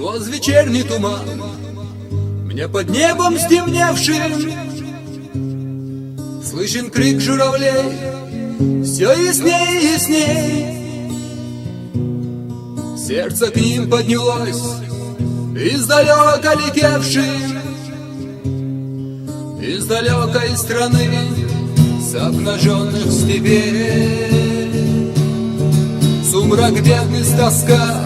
сквозь вечерний туман. Мне под небом стемневшим слышен крик журавлей, все ясней и ясней. Сердце к ним поднялось, издалека летевшим, из далекой страны, с обнаженных степей. Сумрак, бедность, тоска,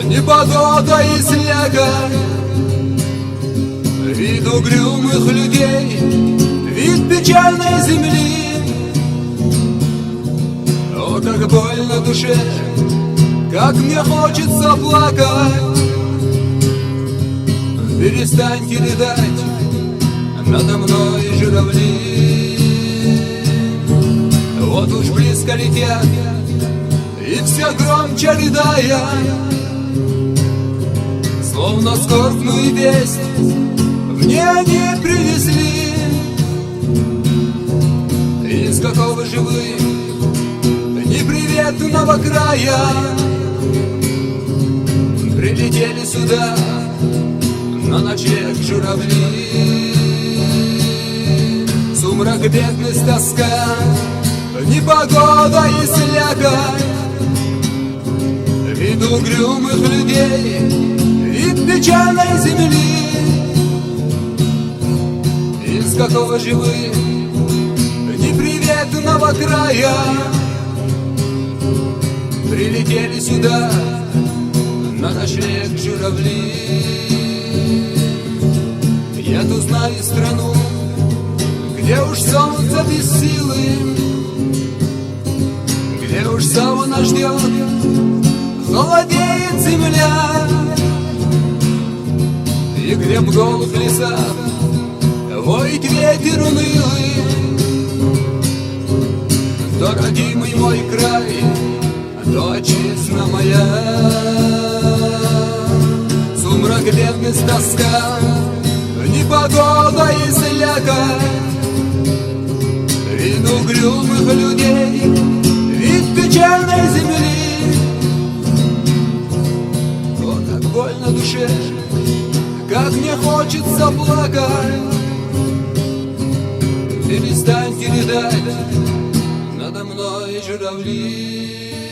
непогода и слякоть, вид угрюмых людей, вид печальной земли. О, как больно душе, как мне хочется плакать. Перестаньте летать надо мной, журавли. Вот уж близко летят, и все громче рыдая, словно скорбную весть мне они принесли. Из какого же вы неприветного края прилетели сюда на ночлег, журавли? Сумрак, бедность, тоска, непогода и слякоть, вид угрюмых людей, вид печальной земли. Из какого же вы неприветного края прилетели сюда на ночлег, журавли? Я-то знаю страну, где уж солнце без силы, где уж савана ждет, холодеет земля, и где в голых лесах воет ветер унылый. То родимый мой край, то отчизна моя. Сумрак, бедность, тоска, непогода и слякоть, вид угрюмых людей, вид печальной земли. О, как больно душе, как мне хочется плакать. Перестаньте рыдать надо мной, журавли.